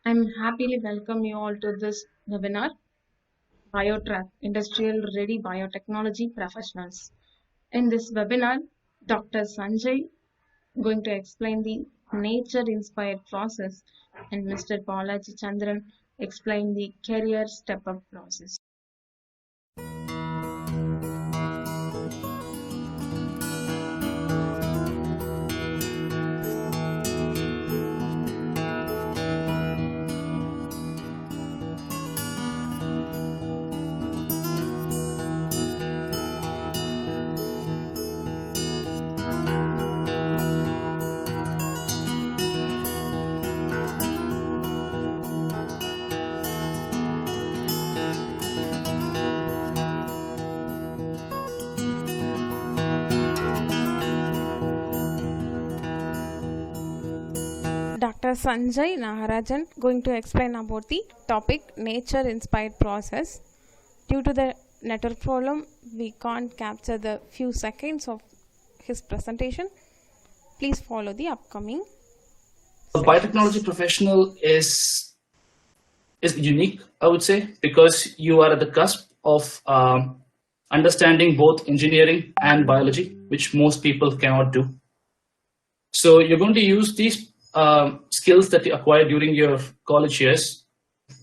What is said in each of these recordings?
I'm happily welcome you all to this webinar, Biotrack-Industry Ready Biotechnology Professionals. In this webinar, Dr. Sanjay going to explain the nature-inspired process and Mr. Balaji Chandran explain the career step-up process. Dr. Sanjay Nagarajan going to explain about the topic nature inspired process. Due to the network problem, we can't capture the few seconds of his presentation. Please follow the upcoming. A biotechnology professional is unique, I would say, because you are at the cusp of understanding both engineering and biology, which most people cannot do. So you're going to use these skills that you acquire during your college years,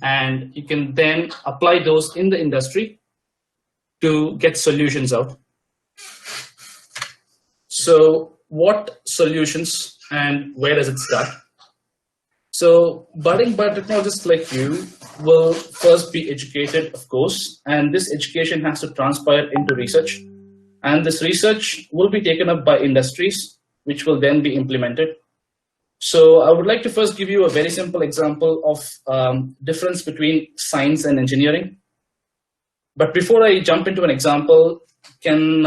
and you can then apply those in the industry to get solutions out. So what solutions and where does it start? So budding biotechnologists like you will first be educated, of course, and this education has to transpire into research. And this research will be taken up by industries, which will then be implemented. So I would like to first give you a very simple example of difference between science and engineering. But before I jump into an example, can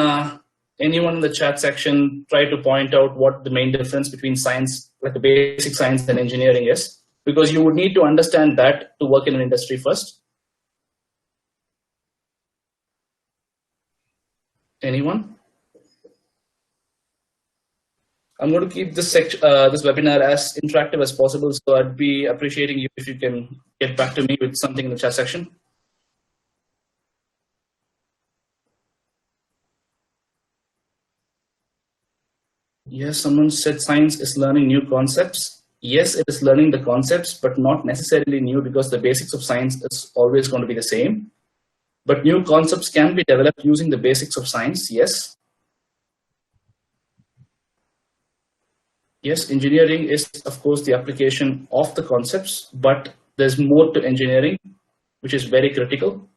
anyone in the chat section try to point out what the main difference between science, like the basic science and engineering is? Because you would need to understand that to work in an industry first. Anyone? I'm going to keep this webinar as interactive as possible, so I'd be appreciating you if you can get back to me with something in the chat section. Yes, someone said science is learning new concepts. Yes, it is learning the concepts, but not necessarily new, because the basics of science is always going to be the same. But new concepts can be developed using the basics of science, yes. Yes, engineering is, of course, the application of the concepts, but there's more to engineering, which is very critical.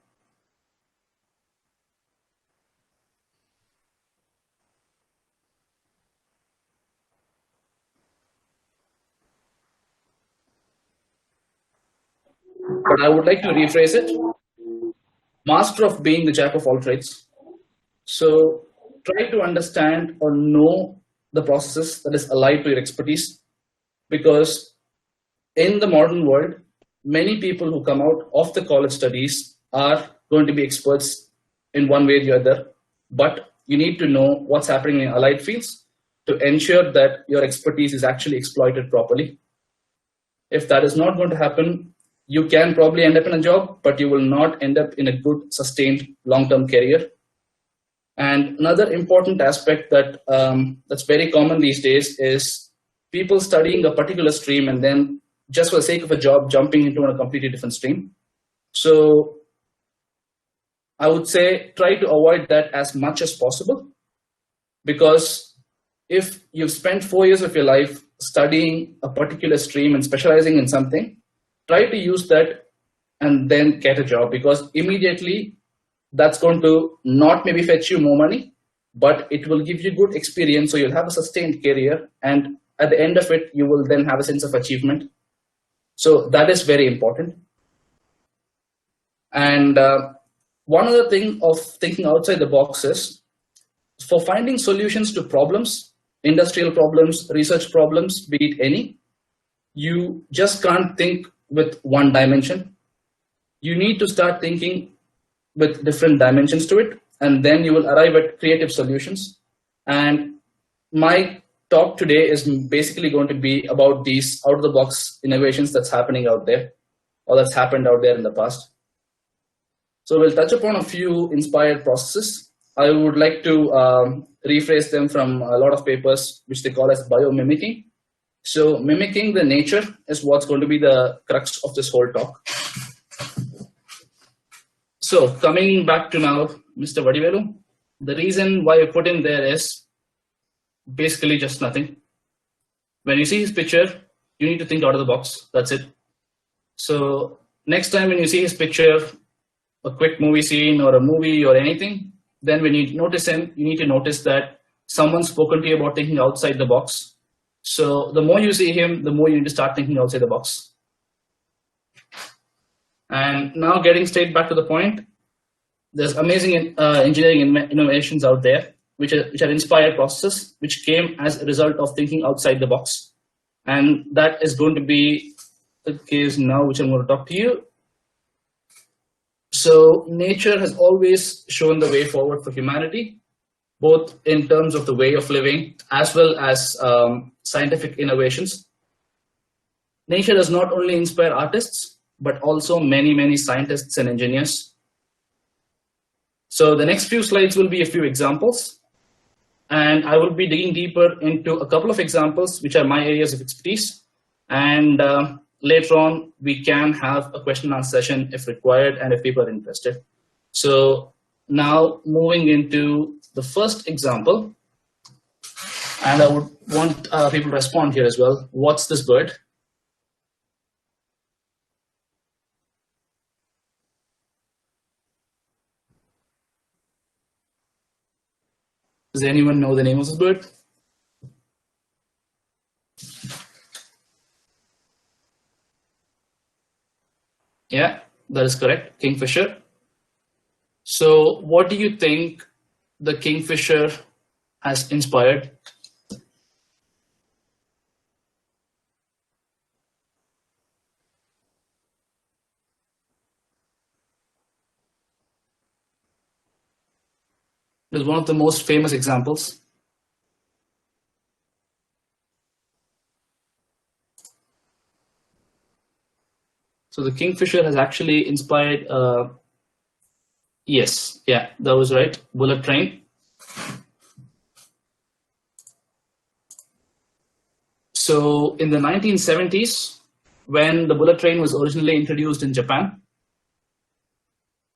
But I would like to rephrase it. Master of being the jack of all trades. So try to understand or know the processes that is allied to your expertise, because in the modern world, many people who come out of the college studies are going to be experts in one way or the other, but you need to know what's happening in allied fields to ensure that your expertise is actually exploited properly. If that is not going to happen, you can probably end up in a job, but you will not end up in a good, sustained, long-term career. And another important aspect that that's very common these days is people studying a particular stream and then just for the sake of a job jumping into a completely different stream. So I would say try to avoid that as much as possible, because if you've spent 4 years of your life studying a particular stream and specializing in something, try to use that and then get a job, because immediately that's going to not maybe fetch you more money, but it will give you good experience. So you'll have a sustained career, and at the end of it, you will then have a sense of achievement. So that is very important. And one other thing of thinking outside the box is, for finding solutions to problems, industrial problems, research problems, be it any, you just can't think with one dimension. You need to start thinking with different dimensions to it, and then you will arrive at creative solutions. And my talk today is basically going to be about these out-of-the-box innovations that's happening out there, or that's happened out there in the past. So we'll touch upon a few inspired processes. I would like to rephrase them from a lot of papers, which they call as biomimicking. So mimicking the nature is what's going to be the crux of this whole talk. So coming back to now, Mr. Vadivelu, the reason why I put in there is basically just nothing. When you see his picture, you need to think out of the box. That's it. So next time when you see his picture, a quick movie scene or a movie or anything, then when you notice him, you need to notice that someone's spoken to you about thinking outside the box. So the more you see him, the more you need to start thinking outside the box. And now getting straight back to the point, there's amazing engineering innovations out there, which are inspired processes, which came as a result of thinking outside the box. And that is going to be the case now, which I'm going to talk to you. So nature has always shown the way forward for humanity, both in terms of the way of living as well as scientific innovations. Nature does not only inspire artists, but also many, many scientists and engineers. So the next few slides will be a few examples, and I will be digging deeper into a couple of examples, which are my areas of expertise. And later on, we can have a question and answer session if required and if people are interested. So now moving into the first example, and I would want people to respond here as well. What's this bird? Does anyone know the name of this bird? Yeah, that is correct, kingfisher. So what do you think the kingfisher has inspired? It is one of the most famous examples. So the kingfisher has actually inspired, yes, yeah, that was right, bullet train. So in the 1970s, when the bullet train was originally introduced in Japan,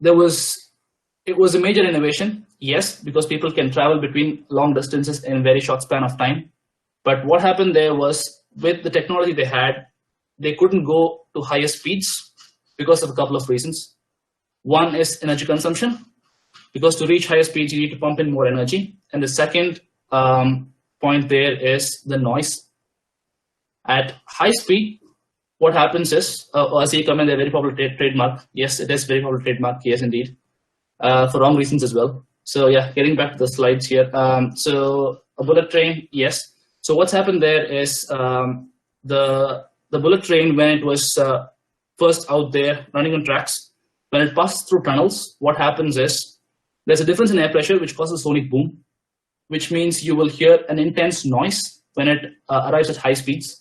it was a major innovation, yes, because people can travel between long distances in a very short span of time. But what happened there was, with the technology they had, they couldn't go to higher speeds because of a couple of reasons. One is energy consumption, because to reach higher speeds, you need to pump in more energy. And the second point there is the noise. At high speed, what happens is, I see come in a very popular trademark. Yes, it is very popular trademark. Yes, indeed. For wrong reasons as well. So yeah, getting back to the slides here. So a bullet train, yes. So what's happened there is the bullet train, when it was first out there running on tracks, when it passes through tunnels, what happens is there's a difference in air pressure which causes a sonic boom, which means you will hear an intense noise when it arrives at high speeds.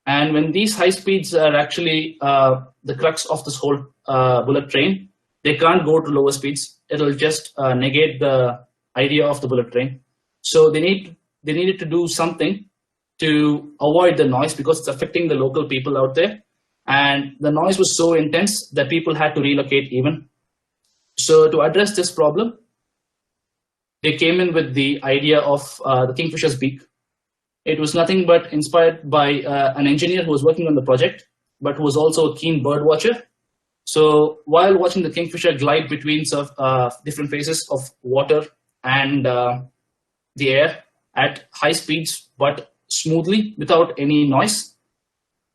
And when these high speeds are actually the crux of this whole bullet train, they can't go to lower speeds. It'll just negate the idea of the bullet train. So they needed to do something to avoid the noise, because it's affecting the local people out there. And the noise was so intense that people had to relocate even. So to address this problem, they came in with the idea of the kingfisher's beak. It was nothing but inspired by an engineer who was working on the project, but who was also a keen bird watcher. So while watching the kingfisher glide between different phases of water and the air at high speeds, but smoothly without any noise,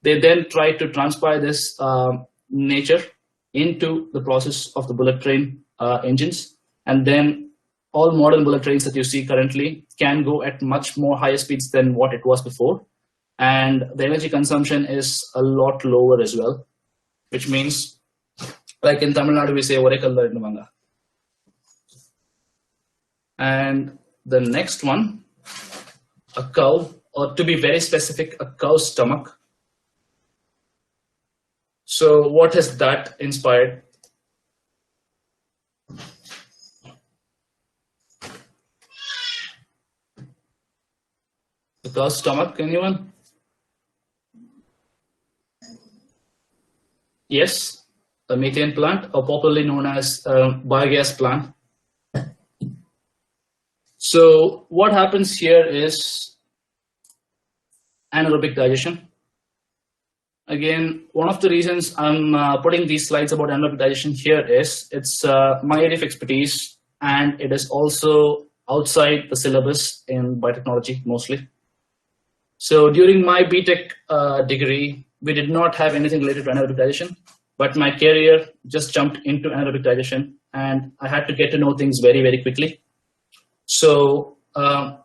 they then tried to transpire this nature into the process of the bullet train engines. And then all modern bullet trains that you see currently can go at much more higher speeds than what it was before. And the energy consumption is a lot lower as well, which means, like in Tamil Nadu, we say, "Ore kalla rendu manga." And the next one, a cow or to be very specific, a cow's stomach. So what has that inspired? The cow's stomach, anyone? Yes, a methane plant, or popularly known as biogas plant. So what happens here is anaerobic digestion. Again, one of the reasons I'm putting these slides about anaerobic digestion here is it's my area of expertise, and it is also outside the syllabus in biotechnology mostly. So during my B.Tech degree, we did not have anything related to anaerobic digestion, but my career just jumped into anaerobic digestion, and I had to get to know things very, very quickly. So I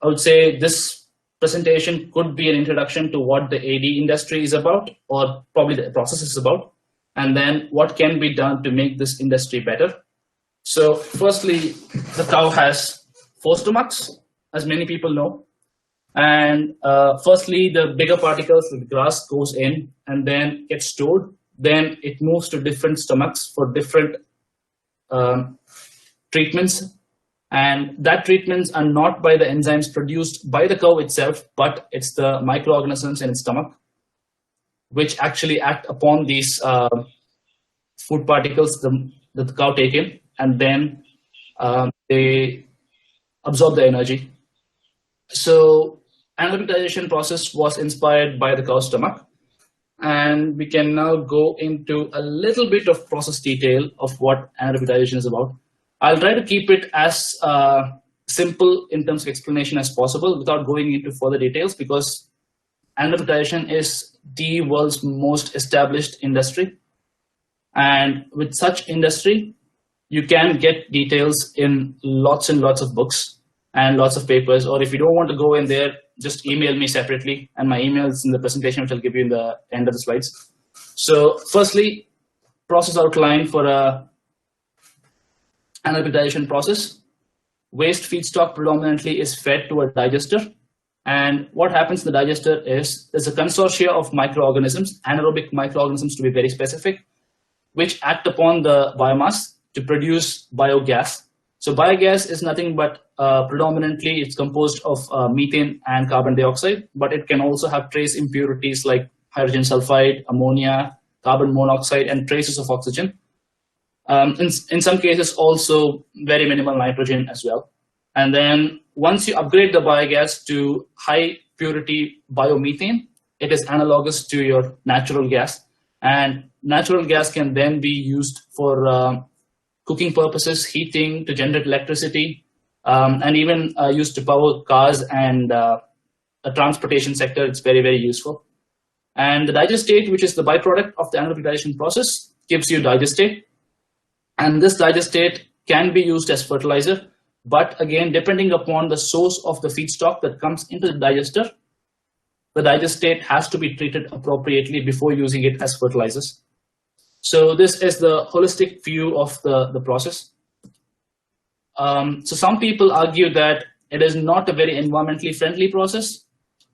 would say this presentation could be an introduction to what the AD industry is about, or probably the process is about, and then what can be done to make this industry better. So firstly, the cow has 4 stomachs, as many people know. And firstly, the bigger particles of the grass goes in and then gets stored. Then it moves to different stomachs for different treatments. And that treatments are not by the enzymes produced by the cow itself, but it's the microorganisms in its stomach, which actually act upon these food particles that the cow take in, and then they absorb the energy. So anaerobic digestion process was inspired by the cow's stomach. And we can now go into a little bit of process detail of what anaerobic digestion is about. I'll try to keep it as simple in terms of explanation as possible without going into further details, because anaerobic digestion is the world's most established industry. And with such industry, you can get details in lots and lots of books and lots of papers. Or if you don't want to go in there, just email me separately, and my email is in the presentation, which I'll give you in the end of the slides. So firstly, process outline for a anaerobic digestion process. Waste feedstock predominantly is fed to a digester. And what happens in the digester is there's a consortia of microorganisms, anaerobic microorganisms to be very specific, which act upon the biomass to produce biogas. So biogas is nothing but predominantly it's composed of methane and carbon dioxide, but it can also have trace impurities like hydrogen sulfide, ammonia, carbon monoxide, and traces of oxygen. In some cases also very minimal nitrogen as well. And then once you upgrade the biogas to high purity biomethane, it is analogous to your natural gas. And natural gas can then be used for cooking purposes, heating, to generate electricity, and even used to power cars and a transportation sector. It's very, very useful. And the digestate, which is the byproduct of the anaerobic digestion process, gives you digestate. And this digestate can be used as fertilizer, but again, depending upon the source of the feedstock that comes into the digester, the digestate has to be treated appropriately before using it as fertilizers. So this is the holistic view of the process. So some people argue that it is not a very environmentally friendly process,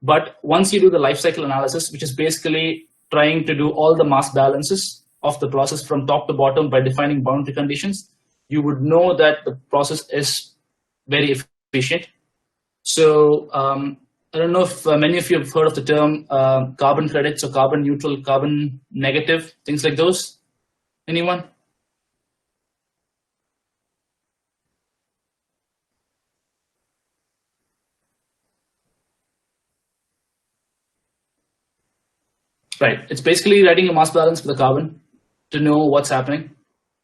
but once you do the life cycle analysis, which is basically trying to do all the mass balances of the process from top to bottom by defining boundary conditions, you would know that the process is very efficient. So I don't know if many of you have heard of the term carbon credits or carbon neutral, carbon negative, things like those. Anyone? Right. It's basically writing a mass balance for the carbon to know what's happening.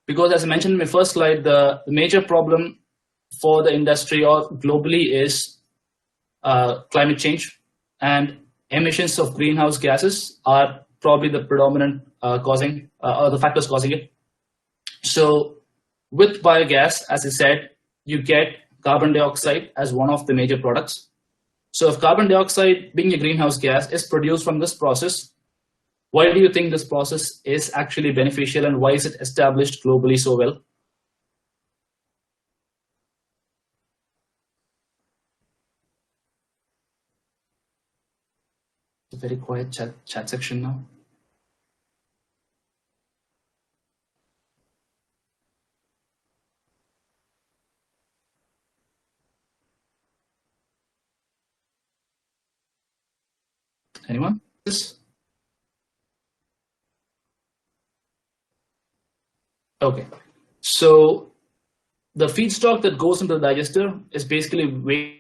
Because as I mentioned in my first slide, the major problem for the industry or globally is climate change, and emissions of greenhouse gases are probably the predominant causing or the factors causing it. So with biogas, as I said, you get carbon dioxide as one of the major products. So if carbon dioxide, being a greenhouse gas, is produced from this process, why do you think this process is actually beneficial, and why is it established globally so well? a very quiet chat section now. Anyone? Yes. Okay. So the feedstock that goes into the digester is basically waste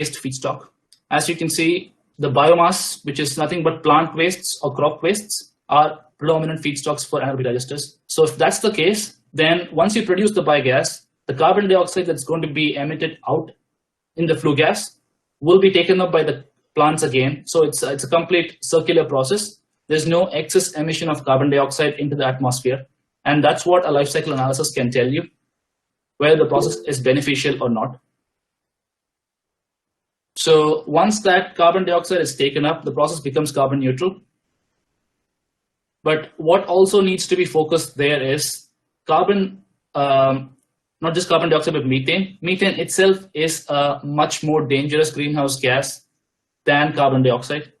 feedstock. As you can see, the biomass, which is nothing but plant wastes or crop wastes, are predominant feedstocks for anaerobic digesters. So if that's the case, then once you produce the biogas, the carbon dioxide that's going to be emitted out in the flue gas will be taken up by the plants again. So it's a complete circular process. There's no excess emission of carbon dioxide into the atmosphere. And that's what a life cycle analysis can tell you, whether the process is beneficial or not. So once that carbon dioxide is taken up, the process becomes carbon neutral. But what also needs to be focused there is carbon, not just carbon dioxide, but methane. Methane itself is a much more dangerous greenhouse gas than carbon dioxide.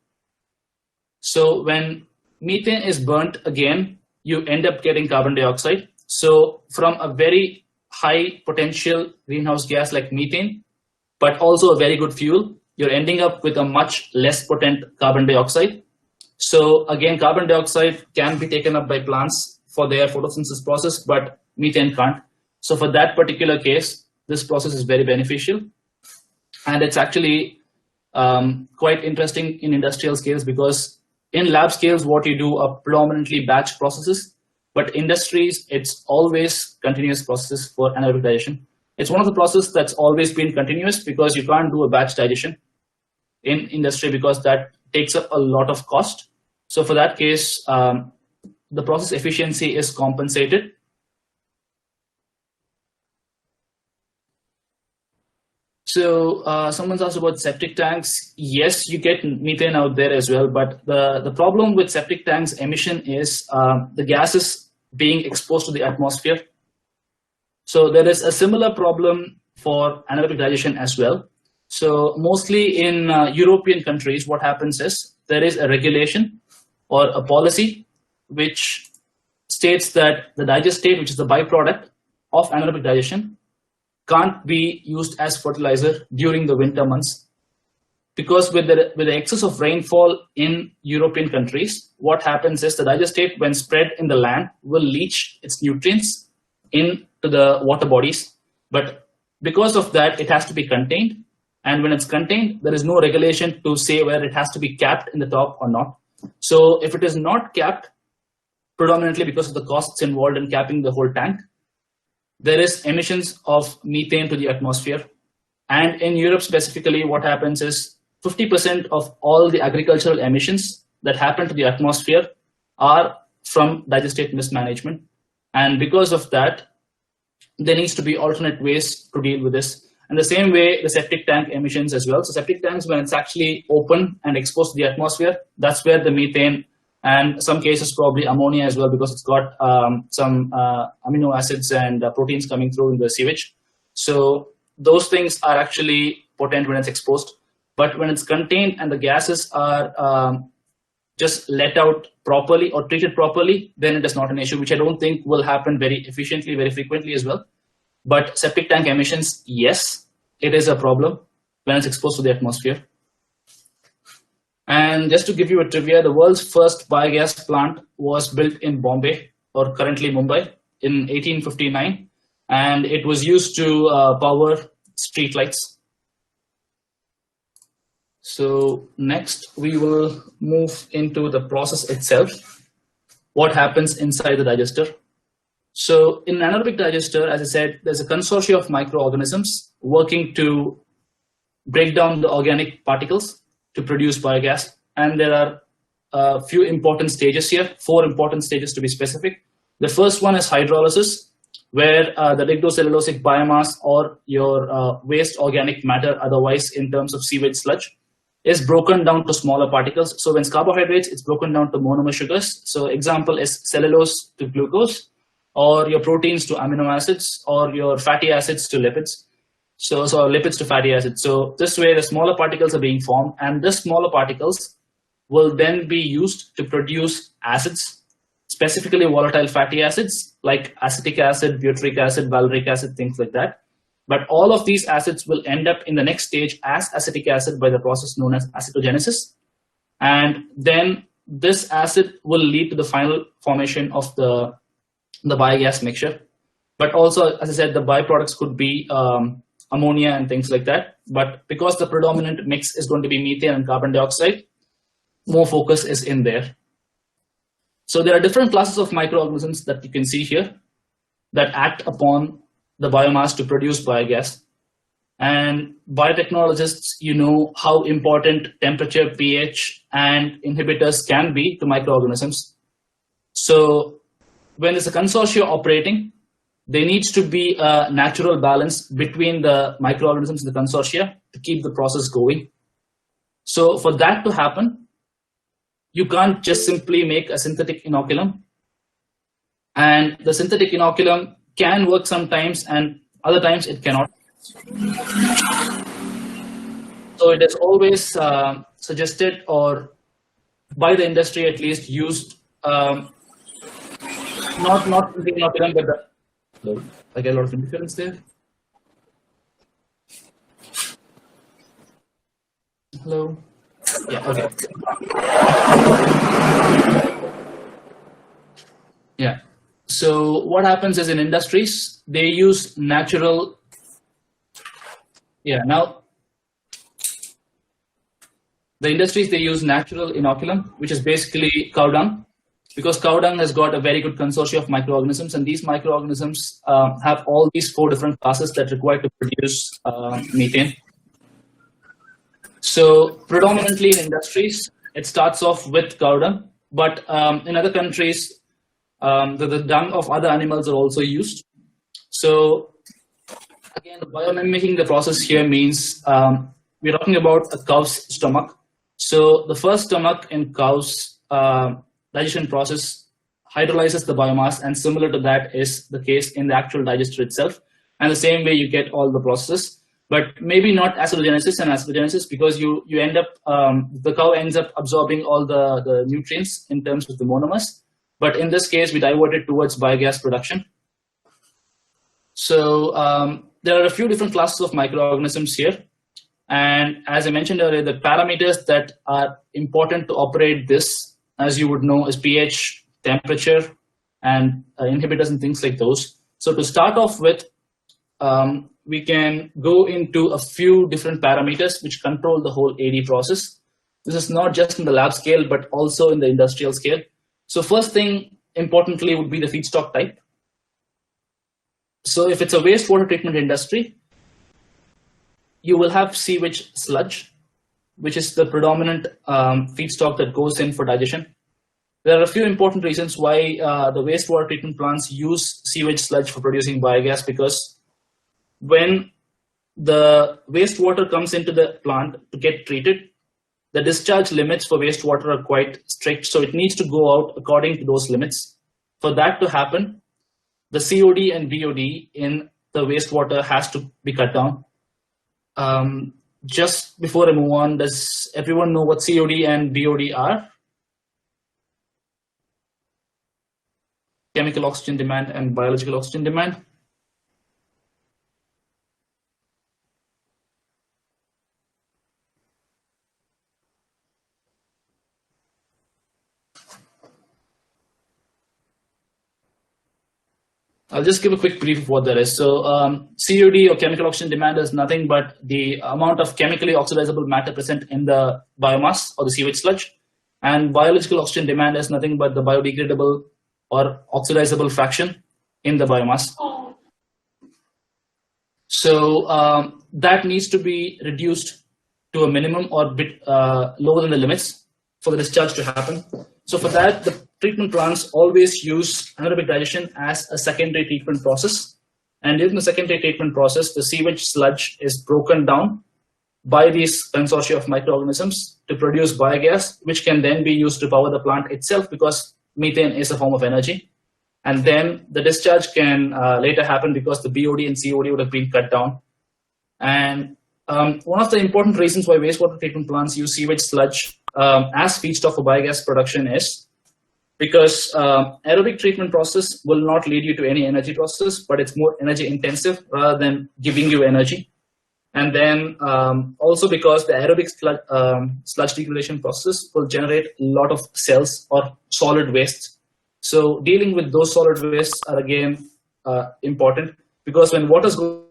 So when methane is burnt again, you end up getting carbon dioxide. So from a very high potential greenhouse gas like methane, but also a very good fuel, you're ending up with a much less potent carbon dioxide. So again, carbon dioxide can be taken up by plants for their photosynthesis process, but methane can't. So for that particular case, this process is very beneficial. And it's actually quite interesting in industrial scales, because in lab scales, what you do are predominantly batch processes, but industries, it's always continuous processes for anaerobic digestion. It's one of the processes that's always been continuous, because you can't do a batch digestion in industry because that takes up a lot of cost. So for that case, the process efficiency is compensated. So someone's asked about septic tanks. Yes, you get methane out there as well, but the problem with septic tanks emission is the gases being exposed to the atmosphere. So there is a similar problem for anaerobic digestion as well. So mostly in European countries, what happens is there is a regulation or a policy which states that the digestate, which is the byproduct of anaerobic digestion, can't be used as fertilizer during the winter months. Because with the excess of rainfall in European countries, what happens is the digestate, when spread in the land, will leach its nutrients into the water bodies. But because of that, it has to be contained. And when it's contained, there is no regulation to say whether it has to be capped in the top or not. So if it is not capped, predominantly because of the costs involved in capping the whole tank, there is emissions of methane to the atmosphere. And in Europe specifically, what happens is 50% of all the agricultural emissions that happen to the atmosphere are from digestate mismanagement. And because of that, there needs to be alternate ways to deal with this. And the same way, the septic tank emissions as well. So septic tanks, when it's actually open and exposed to the atmosphere, that's where the methane, and some cases probably ammonia as well, because it's got some amino acids and proteins coming through in the sewage. So those things are actually potent when it's exposed. But when it's contained and the gases are just let out properly or treated properly, then it is not an issue, which I don't think will happen very efficiently, very frequently as well. But septic tank emissions, yes, it is a problem when it's exposed to the atmosphere. And just to give you a trivia, the world's first biogas plant was built in Bombay, or currently Mumbai, in 1859. And it was used to power streetlights. So next, we will move into the process itself. What happens inside the digester? So in an anaerobic digester, as I said, there's a consortium of microorganisms working to break down the organic particles to produce biogas. And there are a few important stages here, 4 important stages to be specific. The first one is hydrolysis, where the lignoscellulosic biomass, or your waste organic matter, otherwise in terms of sewage sludge, is broken down to smaller particles. So when it's carbohydrates, it's broken down to monomer sugars. So example is cellulose to glucose, or your proteins to amino acids, or your fatty acids to lipids. So lipids to fatty acids. So this way the smaller particles are being formed, and these smaller particles will then be used to produce acids, specifically volatile fatty acids like acetic acid, butyric acid, valeric acid, things like that. But all of these acids will end up in the next stage as acetic acid by the process known as acetogenesis. And then this acid will lead to the final formation of the biogas mixture. But also, as I said, the byproducts could be ammonia and things like that. But because the predominant mix is going to be methane and carbon dioxide, more focus is in there. So there are different classes of microorganisms that you can see here that act upon the biomass to produce biogas. And biotechnologists, you know how important temperature, pH, and inhibitors can be to microorganisms. So when there's a consortia operating, there needs to be a natural balance between the microorganisms in the consortia to keep the process going. So for that to happen, you can't just simply make a synthetic inoculum. And the synthetic inoculum can work sometimes, and other times it cannot. So it is always suggested, or by the industry at least, used not synthetic inoculum, but I get a lot of interference there. Hello. Yeah. Okay. Yeah. So what happens is in industries, they use natural. Yeah. Now, the industries, they use natural inoculum, which is basically cow dung, because cow dung has got a very good consortium of microorganisms, and these microorganisms have all these 4 different classes that require to produce methane. So predominantly in industries, it starts off with cow dung, but in other countries, the dung of other animals are also used. So again, biomimicking the process here means we're talking about a cow's stomach. So the first stomach in cow's digestion process hydrolyzes the biomass, and similar to that is the case in the actual digester itself. And the same way you get all the processes, but maybe not acetogenesis and acetogenesis, because you end up, the cow ends up absorbing all the nutrients in terms of the monomers. But in this case, we divert it towards biogas production. So there are a few different classes of microorganisms here. And as I mentioned earlier, the parameters that are important to operate this, as you would know, is pH, temperature, and inhibitors and things like those. So to start off with, we can go into a few different parameters which control the whole AD process. This is not just in the lab scale, but also in the industrial scale. So first thing, importantly, would be the feedstock type. So if it's a wastewater treatment industry, you will have sewage sludge, which is the predominant feedstock that goes in for digestion. There are a few important reasons why the wastewater treatment plants use sewage sludge for producing biogas, because when the wastewater comes into the plant to get treated, the discharge limits for wastewater are quite strict, so it needs to go out according to those limits. For that to happen, the COD and BOD in the wastewater has to be cut down. Just before I move on, does everyone know what COD and BOD are? Chemical oxygen demand and biological oxygen demand. I'll just give a quick brief of what that is. So COD, or chemical oxygen demand, is nothing but the amount of chemically oxidizable matter present in the biomass or the sewage sludge. And biological oxygen demand is nothing but the biodegradable or oxidizable fraction in the biomass. So that needs to be reduced to a minimum or a bit lower than the limits for the discharge to happen. So for that, the treatment plants always use anaerobic digestion as a secondary treatment process. And during the secondary treatment process, the sewage sludge is broken down by these consortia of microorganisms to produce biogas, which can then be used to power the plant itself, because methane is a form of energy. And then the discharge can later happen because the BOD and COD would have been cut down. And one of the important reasons why wastewater treatment plants use sewage sludge as feedstock for biogas production is because aerobic treatment process will not lead you to any energy process, but it's more energy intensive rather than giving you energy. And then also because the aerobic sludge degradation process will generate a lot of cells or solid waste. So dealing with those solid wastes are again important, because when water is going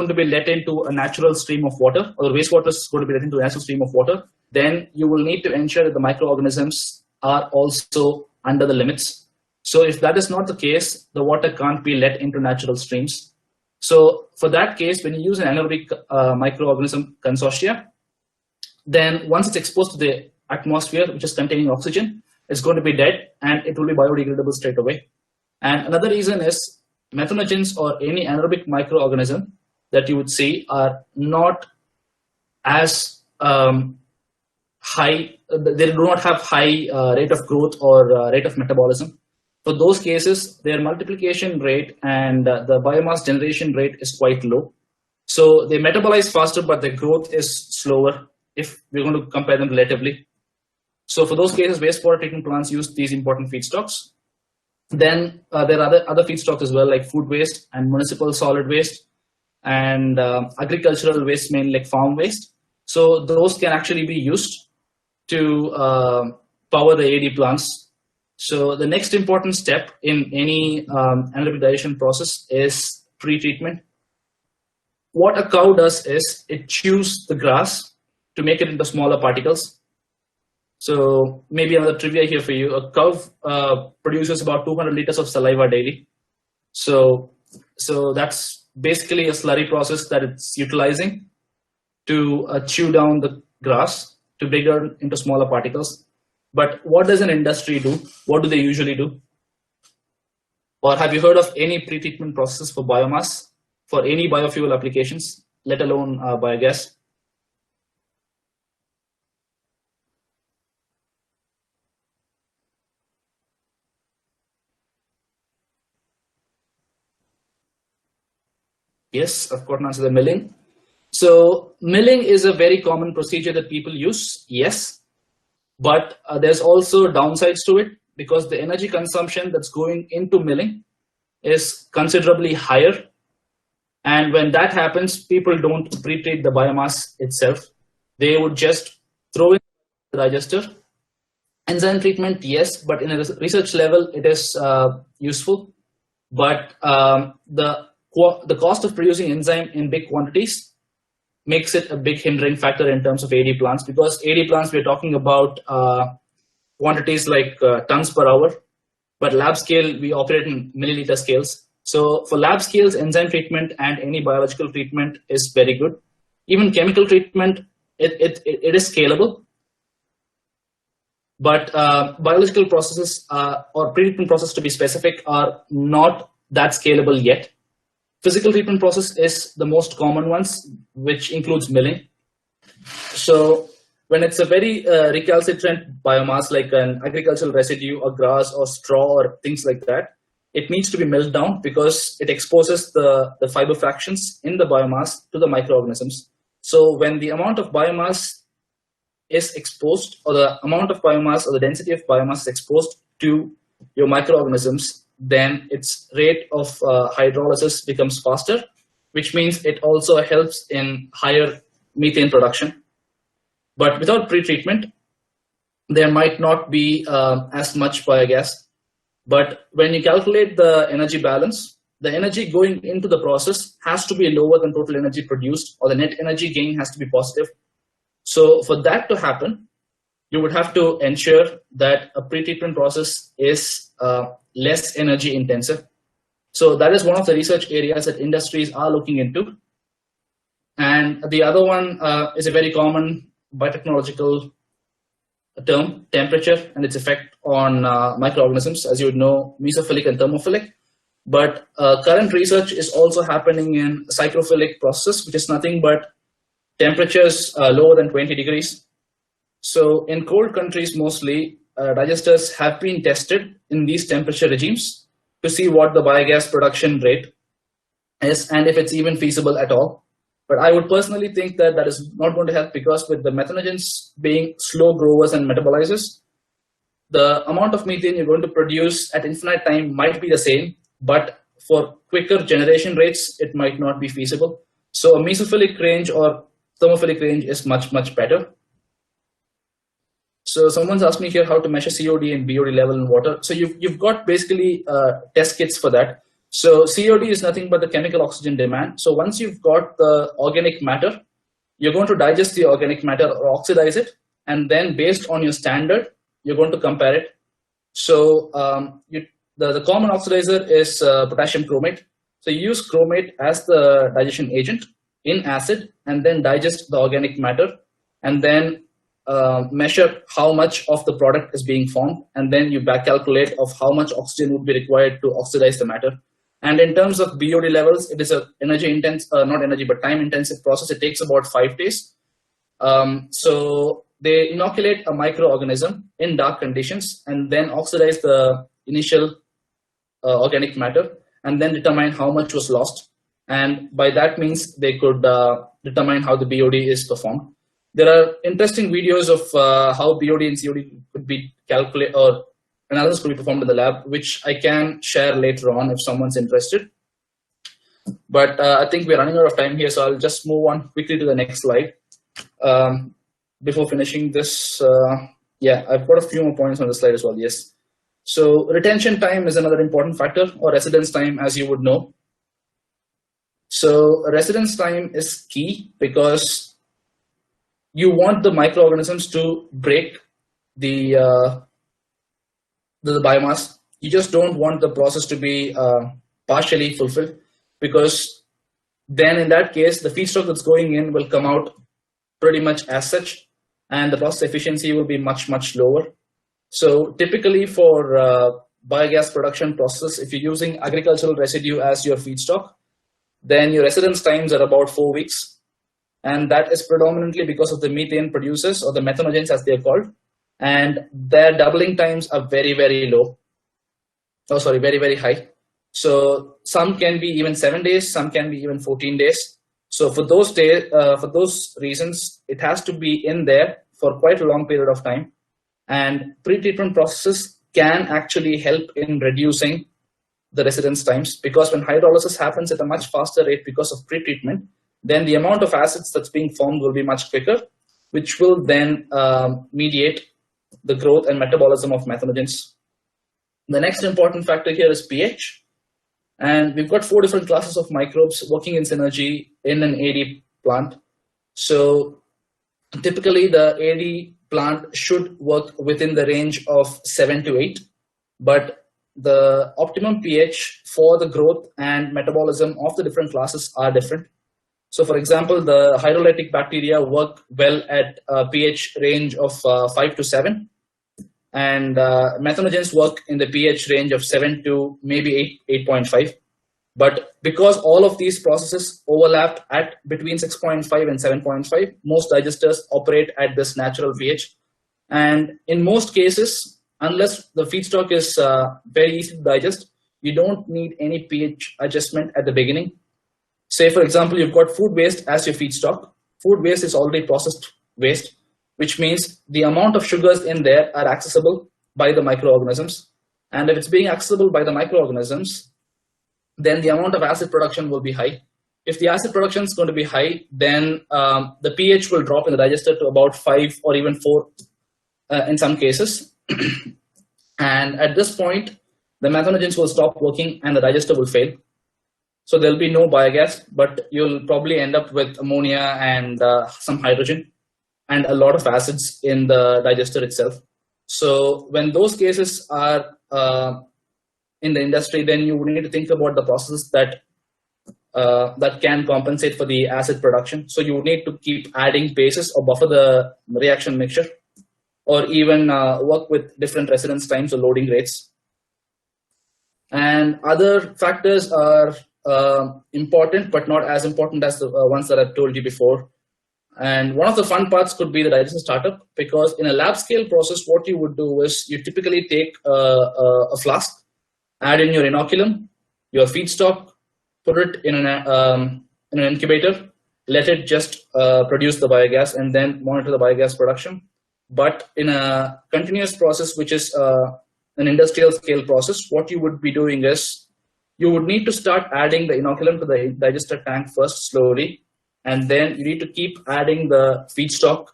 to be let into a natural stream of water, or the wastewater is going to be let into a natural stream of water, then you will need to ensure that the microorganisms are also under the limits. So if that is not the case, the water can't be let into natural streams. So for that case, when you use an anaerobic microorganism consortia, then once it's exposed to the atmosphere, which is containing oxygen, it's going to be dead and it will be biodegradable straight away. And another reason is methanogens or any anaerobic microorganism that you would see are not as high, they do not have high rate of growth or rate of metabolism. For those cases, their multiplication rate and the biomass generation rate is quite low. So they metabolize faster, but their growth is slower if we're going to compare them relatively. So for those cases, wastewater treatment plants use these important feedstocks. Then there are other feedstocks as well, like food waste and municipal solid waste and agricultural waste, mainly like farm waste. So those can actually be used to power the AD plants. So the next important step in any anaerobic digestion process is pretreatment. What a cow does is it chews the grass to make it into smaller particles. So maybe another trivia here for you: a cow produces about 200 liters of saliva daily. So that's basically a slurry process that it's utilizing to chew down the grass to break down into smaller particles. But what does an industry do? What do they usually do? Or have you heard of any pretreatment process for biomass for any biofuel applications, let alone biogas? Yes, of course, answer the milling. So milling is a very common procedure that people use, yes. But there's also downsides to it, because the energy consumption that's going into milling is considerably higher. And when that happens, people don't pretreat the biomass itself. They would just throw in the digester. Enzyme treatment, yes, but in a research level, it is useful. But the cost of producing enzyme in big quantities makes it a big hindering factor in terms of AD plants, because AD plants, we're talking about quantities like tons per hour, but lab scale, we operate in milliliter scales. So for lab scales, enzyme treatment and any biological treatment is very good. Even chemical treatment, it is scalable. But biological processes or pre-treatment process, to be specific, are not that scalable yet. Physical treatment process is the most common ones, which includes milling. So when it's a very recalcitrant biomass, like an agricultural residue or grass or straw or things like that, it needs to be milled down because it exposes the fiber fractions in the biomass to the microorganisms. So when the amount of biomass is exposed, or the amount of biomass or the density of biomass is exposed to your microorganisms, then its rate of hydrolysis becomes faster, which means it also helps in higher methane production. But without pretreatment, there might not be as much biogas. But when you calculate the energy balance, the energy going into the process has to be lower than total energy produced, or the net energy gain has to be positive. So for that to happen, you would have to ensure that a pretreatment process is less energy intensive. So that is one of the research areas that industries are looking into. And the other one is a very common biotechnological term, temperature and its effect on microorganisms, as you would know, mesophilic and thermophilic. But current research is also happening in psychrophilic process, which is nothing but temperatures lower than 20 degrees. So in cold countries mostly, digesters have been tested in these temperature regimes to see what the biogas production rate is and if it's even feasible at all. But I would personally think that that is not going to help, because with the methanogens being slow growers and metabolizers, the amount of methane you're going to produce at infinite time might be the same, but for quicker generation rates, it might not be feasible. So a mesophilic range or thermophilic range is much, much better. So someone's asked me here how to measure COD and BOD level in water. So you've got basically test kits for that. So COD is nothing but the chemical oxygen demand. So once you've got the organic matter, you're going to digest the organic matter or oxidize it, and then based on your standard, you're going to compare it. So the common oxidizer is potassium chromate. So you use chromate as the digestion agent in acid, and then digest the organic matter, and then measure how much of the product is being formed, and then you back calculate of how much oxygen would be required to oxidize the matter. And in terms of BOD levels, it is a time intensive process. It takes about 5 days. So they inoculate a microorganism in dark conditions and then oxidize the initial organic matter, and then determine how much was lost. And by that means they could determine how the BOD is performed. There are interesting videos of how BOD and COD could be calculated, or analysis could be performed in the lab, which I can share later on if someone's interested. But I think we're running out of time here, so I'll just move on quickly to the next slide. Before finishing this, I've got a few more points on the slide as well, yes. So retention time is another important factor, or residence time, as you would know. So residence time is key, because you want the microorganisms to break the biomass. You just don't want the process to be partially fulfilled, because then in that case, the feedstock that's going in will come out pretty much as such, and the process efficiency will be much, much lower. So typically for biogas production process, if you're using agricultural residue as your feedstock, then your residence times are about 4 weeks. And that is predominantly because of the methane producers, or the methanogens as they're called. And their doubling times are very, very low. Oh, sorry, very, very high. So some can be even 7 days, some can be even 14 days. So for those days, for those reasons, it has to be in there for quite a long period of time. And pre-treatment processes can actually help in reducing the residence times, because when hydrolysis happens at a much faster rate because of pre-treatment, then the amount of acids that's being formed will be much quicker, which will then mediate the growth and metabolism of methanogens. The next important factor here is pH. And we've got 4 different classes of microbes working in synergy in an AD plant. So typically the AD plant should work within the range of 7 to 8, but the optimum pH for the growth and metabolism of the different classes are different. So for example, the hydrolytic bacteria work well at a pH range of 5 to 7, and methanogens work in the pH range of 7 to maybe 8.5. But because all of these processes overlap at between 6.5 and 7.5, most digesters operate at this natural pH. And in most cases, unless the feedstock is very easy to digest, you don't need any pH adjustment at the beginning. Say, for example, you've got food waste as your feedstock. Food waste is already processed waste, which means the amount of sugars in there are accessible by the microorganisms. And if it's being accessible by the microorganisms, then the amount of acid production will be high. If the acid production is going to be high, then the pH will drop in the digester to about 5 or even 4 in some cases. And at this point, the methanogens will stop working and the digester will fail. So there'll be no biogas, but you'll probably end up with ammonia and some hydrogen and a lot of acids in the digester itself. So when those cases are in the industry, then you would need to think about the processes that that can compensate for the acid production. So you would need to keep adding bases or buffer the reaction mixture, or even work with different residence times or loading rates. And other factors are important, but not as important as the ones that I've told you before. And one of the fun parts could be the digestion startup, because in a lab scale process, what you would do is you typically take a flask, add in your inoculum, your feedstock, put it in an incubator, let it just produce the biogas and then monitor the biogas production. But in a continuous process, which is an industrial scale process, what you would be doing is you would need to start adding the inoculum to the digester tank first slowly, and then you need to keep adding the feedstock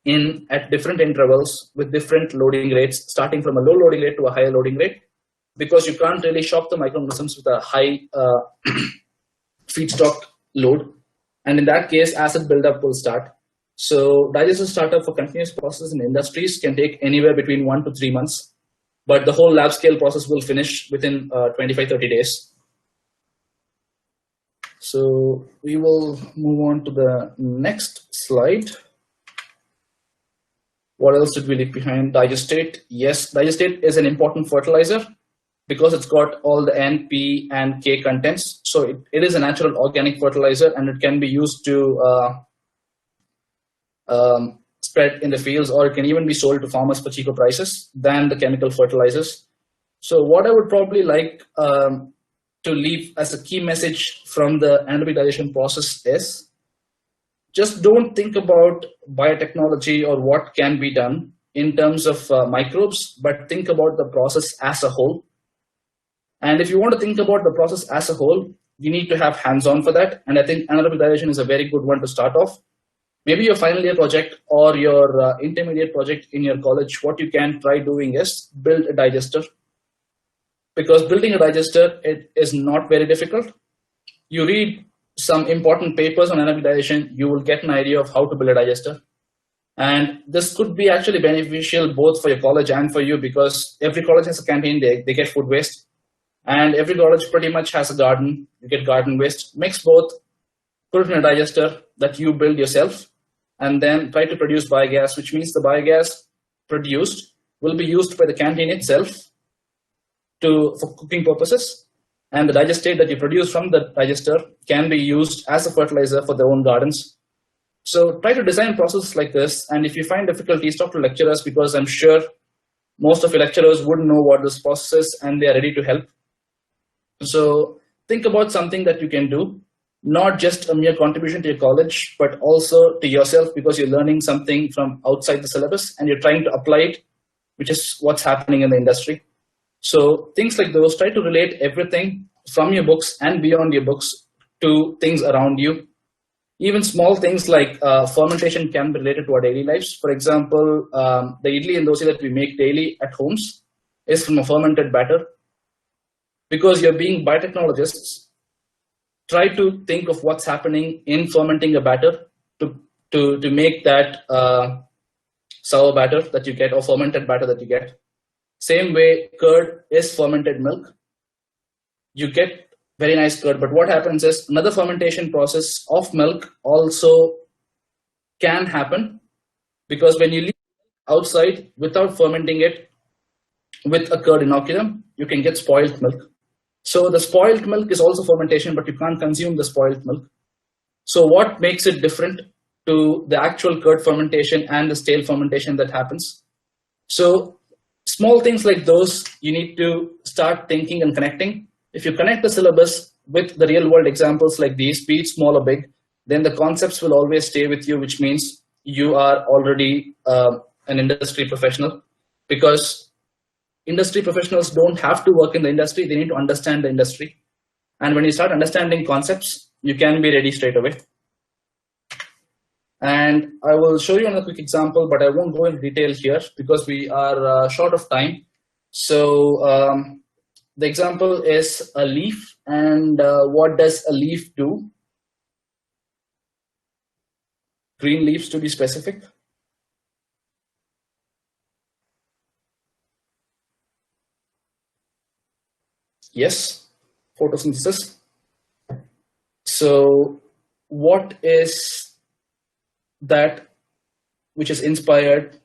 in at different intervals with different loading rates, starting from a low loading rate to a higher loading rate, because you can't really shock the microorganisms with a high feedstock load. And in that case, acid buildup will start. So digester startup for continuous process in industries can take anywhere between 1 to 3 months, but the whole lab scale process will finish within 25-30 days. So we will move on to the next slide. What else did we leave behind? Digestate. Yes, digestate is an important fertilizer because it's got all the N, P, and K contents. So it is a natural organic fertilizer, and it can be used to spread in the fields, or it can even be sold to farmers for cheaper prices than the chemical fertilizers. So what I would probably like to leave as a key message from the anaerobic digestion process is, just don't think about biotechnology or what can be done in terms of microbes, but think about the process as a whole. And if you want to think about the process as a whole, you need to have hands-on for that. And I think anaerobic digestion is a very good one to start off. Maybe your final year project or your intermediate project in your college, what you can try doing is build a digester. Because building a digester, it is not very difficult. You read some important papers on anaerobic digestion, you will get an idea of how to build a digester. And this could be actually beneficial both for your college and for you, because every college has a canteen, they get food waste. And every college pretty much has a garden, you get garden waste. Mix both, put it in a digester that you build yourself, and then try to produce biogas, which means the biogas produced will be used by the canteen itself for cooking purposes. And the digestate that you produce from the digester can be used as a fertilizer for their own gardens. So try to design processes like this. And if you find difficulties, talk to lecturers, because I'm sure most of your lecturers would know what this process is and they are ready to help. So think about something that you can do, not just a mere contribution to your college, but also to yourself, because you're learning something from outside the syllabus and you're trying to apply it, which is what's happening in the industry. So things like those, try to relate everything from your books and beyond your books to things around you. Even small things like fermentation can be related to our daily lives. For example, the idli and dosa that we make daily at homes is from a fermented batter. Because you're being biotechnologists, try to think of what's happening in fermenting a batter to make that sour batter that you get, or fermented batter that you get. Same way, curd is fermented milk. You get very nice curd, but what happens is another fermentation process of milk also can happen, because when you leave outside without fermenting it with a curd inoculum, you can get spoiled milk. So the spoiled milk is also fermentation, but you can't consume the spoiled milk. So what makes it different to the actual curd fermentation and the stale fermentation that happens? So small things like those, you need to start thinking and connecting. If you connect the syllabus with the real world examples like these, be it small or big, then the concepts will always stay with you, which means you are already an industry professional. Because industry professionals don't have to work in the industry, they need to understand the industry. And when you start understanding concepts, you can be ready straight away. And I will show you another quick example, but I won't go into detail here because we are short of time. So the example is a leaf, and what does a leaf do? Green leaves, to be specific. Yes, photosynthesis. So what is that which is inspired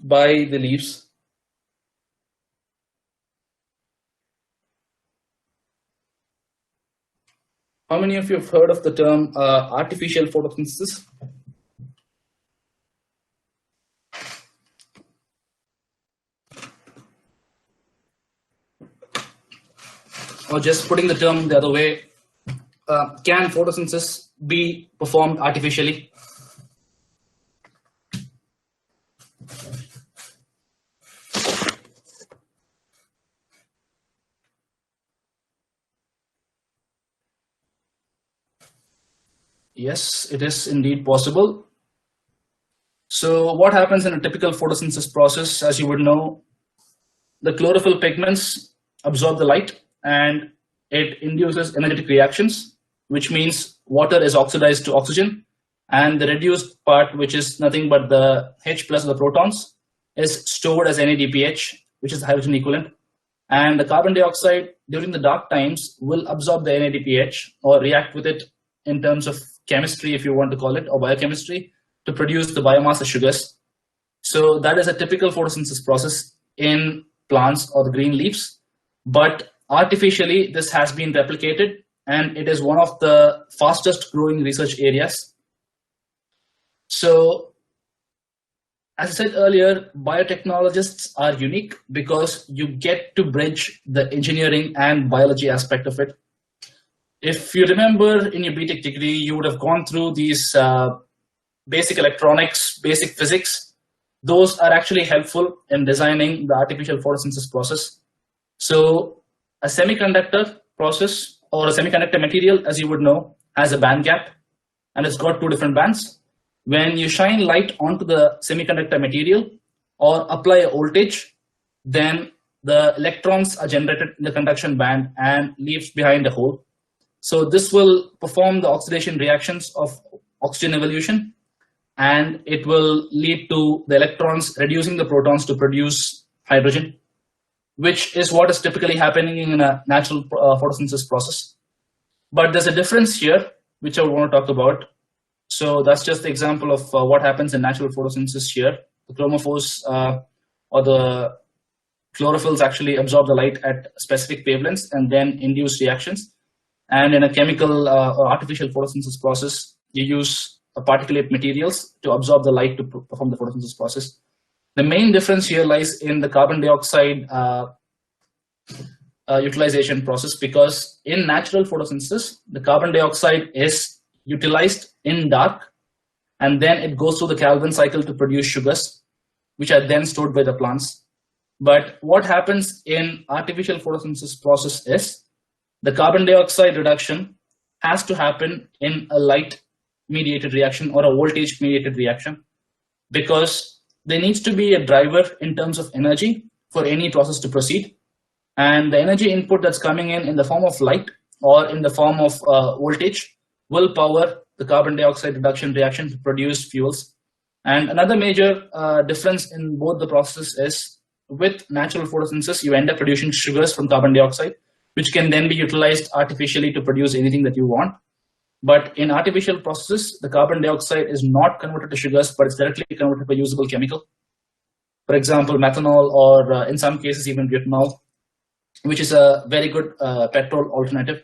by the leaves? How many of you have heard of the term artificial photosynthesis? Or just putting the term the other way, can photosynthesis be performed artificially. Yes, it is indeed possible. So what happens in a typical photosynthesis process, as you would know, the chlorophyll pigments absorb the light and it induces energetic reactions, which means water is oxidized to oxygen, and the reduced part, which is nothing but the H plus of the protons, is stored as NADPH, which is the hydrogen equivalent. And the carbon dioxide during the dark times will absorb the NADPH or react with it in terms of chemistry, if you want to call it, or biochemistry, to produce the biomass of sugars. So that is a typical photosynthesis process in plants or the green leaves. But artificially, this has been replicated, and it is one of the fastest growing research areas. So, as I said earlier, biotechnologists are unique because you get to bridge the engineering and biology aspect of it. If you remember in your B.Tech degree, you would have gone through these basic electronics, basic physics. Those are actually helpful in designing the artificial photosynthesis process. So a semiconductor process or a semiconductor material, as you would know, has a band gap, and it's got two different bands. When you shine light onto the semiconductor material or apply a voltage, then the electrons are generated in the conduction band and leaves behind a hole. So this will perform the oxidation reactions of oxygen evolution, and it will lead to the electrons reducing the protons to produce hydrogen, which is what is typically happening in a natural photosynthesis process. But there's a difference here, which I want to talk about. So that's just the example of what happens in natural photosynthesis here. The chromophores or the chlorophylls actually absorb the light at specific wavelengths and then induce reactions. And in a chemical or artificial photosynthesis process, you use particulate materials to absorb the light to perform the photosynthesis process. The main difference here lies in the carbon dioxide utilization process, because in natural photosynthesis, the carbon dioxide is utilized in dark, and then it goes through the Calvin cycle to produce sugars, which are then stored by the plants. But what happens in artificial photosynthesis process is the carbon dioxide reduction has to happen in a light mediated reaction or a voltage mediated reaction, because there needs to be a driver in terms of energy for any process to proceed. And the energy input that's coming in the form of light or in the form of voltage will power the carbon dioxide reduction reaction to produce fuels. And another major difference in both the processes is with natural photosynthesis, you end up producing sugars from carbon dioxide, which can then be utilized artificially to produce anything that you want. But in artificial processes, the carbon dioxide is not converted to sugars, but it's directly converted to a usable chemical. For example, methanol, or in some cases even butanol, which is a very good petrol alternative.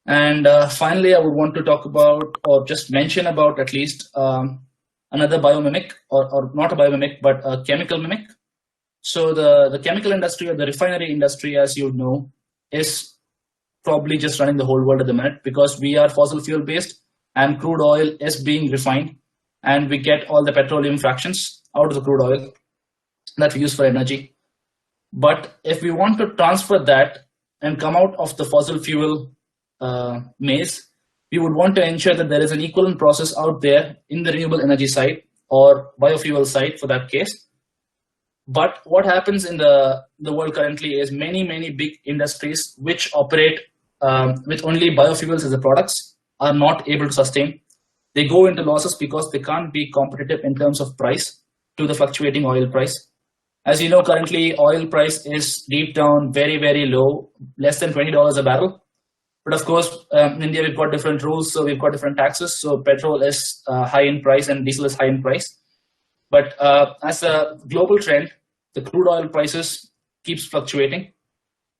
And finally, I would want to talk about, or just mention about at least another biomimic, or not a biomimic, but a chemical mimic. So the chemical industry, or the refinery industry, as you know, is probably just running the whole world at the minute, because we are fossil fuel based and crude oil is being refined, and we get all the petroleum fractions out of the crude oil that we use for energy. But if we want to transfer that and come out of the fossil fuel maze, we would want to ensure that there is an equivalent process out there in the renewable energy side or biofuel side for that case. But what happens in the world currently is many big industries which operate with only biofuels as the products are not able to sustain. They go into losses because they can't be competitive in terms of price to the fluctuating oil price. As you know, currently oil price is deep down very low, less than $20 a barrel. But of course, in India, we've got different rules, so we've got different taxes. So petrol is high in price and diesel is high in price. But as a global trend, the crude oil prices keeps fluctuating.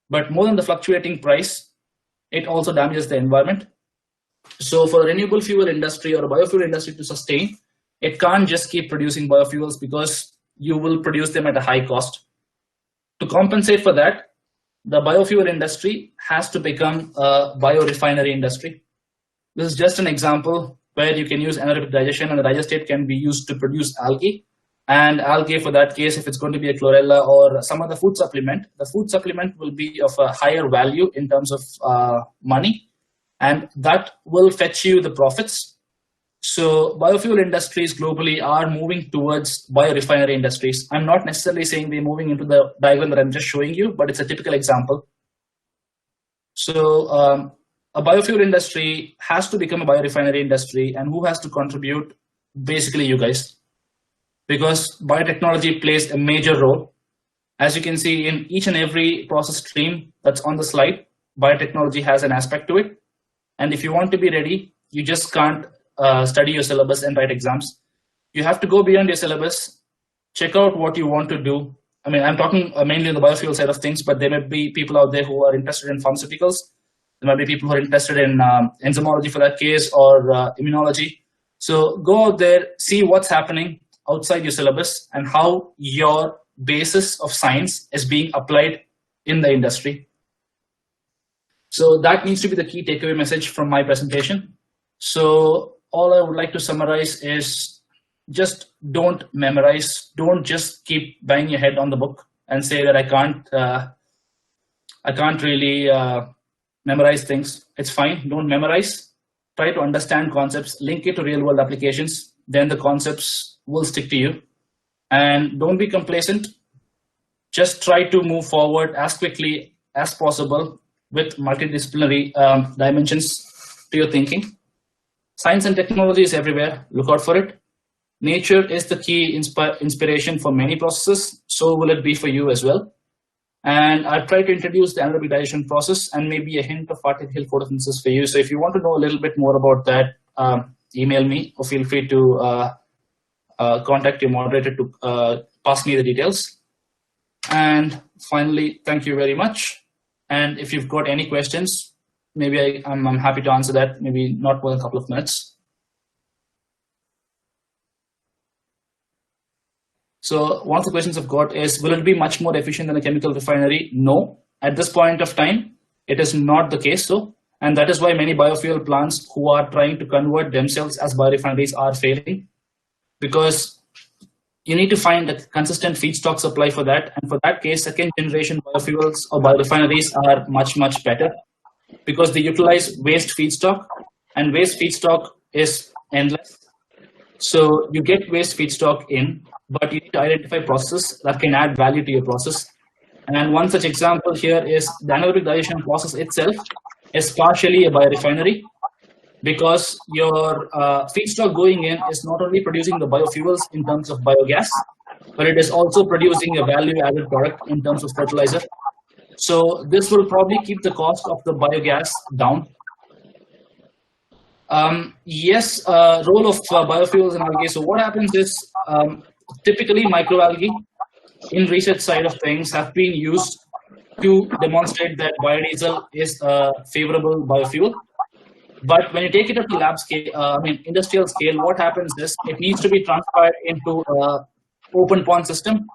But more than the fluctuating price, it also damages the environment. So for a renewable fuel industry or a biofuel industry to sustain, it can't just keep producing biofuels, because you will produce them at a high cost. To compensate for that, the biofuel industry has to become a biorefinery industry. This is just an example where you can use anaerobic digestion, and the digestate can be used to produce algae. And algae, for that case, if it's going to be a chlorella or some other food supplement, the food supplement will be of a higher value in terms of money, and that will fetch you the profits. So biofuel industries globally are moving towards biorefinery industries. I'm not necessarily saying they're moving into the diagram that I'm just showing you, but it's a typical example. So a biofuel industry has to become a biorefinery industry, and who has to contribute? Basically you guys, because biotechnology plays a major role. As you can see in each and every process stream that's on the slide, biotechnology has an aspect to it. And if you want to be ready, you just can't study your syllabus and write exams. You have to go beyond your syllabus, check out what you want to do. I mean, I'm talking mainly on the biofuel side of things, but there may be people out there who are interested in pharmaceuticals. There might be people who are interested in enzymology for that case, or immunology. So go out there, see what's happening outside your syllabus and how your basis of science is being applied in the industry. So that needs to be the key takeaway message from my presentation. So all I would like to summarize is just don't memorize. Don't just keep banging your head on the book and say that I can't really memorize things. It's fine. Don't memorize. Try to understand concepts, link it to real world applications. Then the concepts will stick to you. And don't be complacent. Just try to move forward as quickly as possible with multidisciplinary dimensions to your thinking. Science and technology is everywhere. Look out for it. Nature is the key inspiration for many processes. So will it be for you as well. And I've tried to introduce the anaerobic digestion process and maybe a hint of artificial photosynthesis for you. So if you want to know a little bit more about that, email me or feel free to contact your moderator to pass me the details. And finally, thank you very much. And if you've got any questions, maybe I'm happy to answer that, maybe not more than a couple of minutes. So one of the questions I've got is, will it be much more efficient than a chemical refinery? No, at this point of time, it is not the case so. And that is why many biofuel plants who are trying to convert themselves as biorefineries are failing, because you need to find a consistent feedstock supply for that. And for that case, second generation biofuels or biorefineries are much, much better because they utilize waste feedstock, and waste feedstock is endless. So you get waste feedstock in, but you need to identify processes that can add value to your process. And one such example here is the anaerobic digestion process itself is partially a biorefinery, because your feedstock going in is not only producing the biofuels in terms of biogas, but it is also producing a value-added product in terms of fertilizer. So this will probably keep the cost of the biogas down. Yes, role of biofuels and algae. So what happens is, typically microalgae in research side of things have been used to demonstrate that biodiesel is a favorable biofuel. But when you take it up to lab scale, industrial scale, what happens is it needs to be transpired into an open pond system,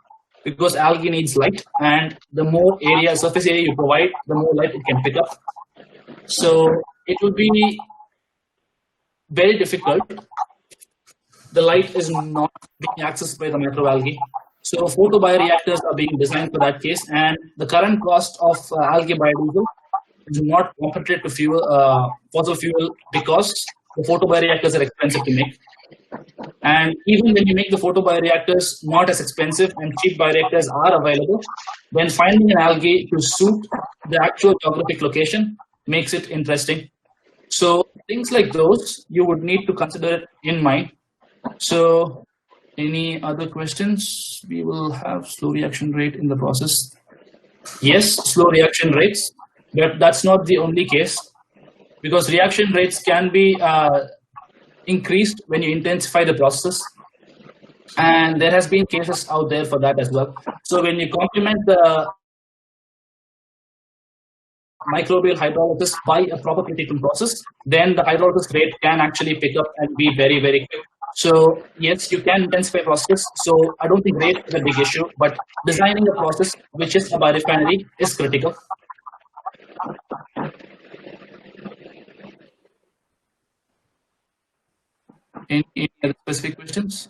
because algae needs light, and the more area, surface area you provide, the more light it can pick up. So it will be very difficult. The light is not being accessed by the microalgae. So photobioreactors are being designed for that case, and the current cost of algae biodiesel is not competitive to fuel, fossil fuel, because the photobioreactors are expensive to make. And even when you make the photobioreactors not as expensive and cheap bioreactors are available, then finding an algae to suit the actual geographic location makes it interesting. So things like those, you would need to consider it in mind. So any other questions? We will have slow reaction rate in the process. Yes, slow reaction rates, but that's not the only case, because reaction rates can be increased when you intensify the process. And there has been cases out there for that as well. So when you complement the microbial hydrolysis by a proper pretreatment process, then the hydrolysis rate can actually pick up and be very, very quick. So yes, you can intensify process. So I don't think rate is a big issue, but designing a process which is a biorefinery is critical. Any other specific questions?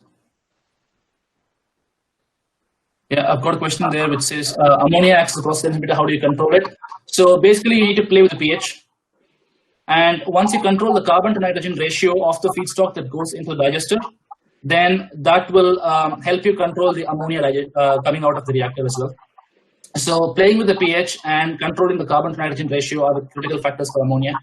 Yeah, I've got a question there which says ammonia acts as a process inhibitor. How do you control it? So basically, you need to play with the pH. And once you control the carbon to nitrogen ratio of the feedstock that goes into the digester, then that will help you control the ammonia coming out of the reactor as well. So playing with the pH and controlling the carbon to nitrogen ratio are the critical factors for ammonia.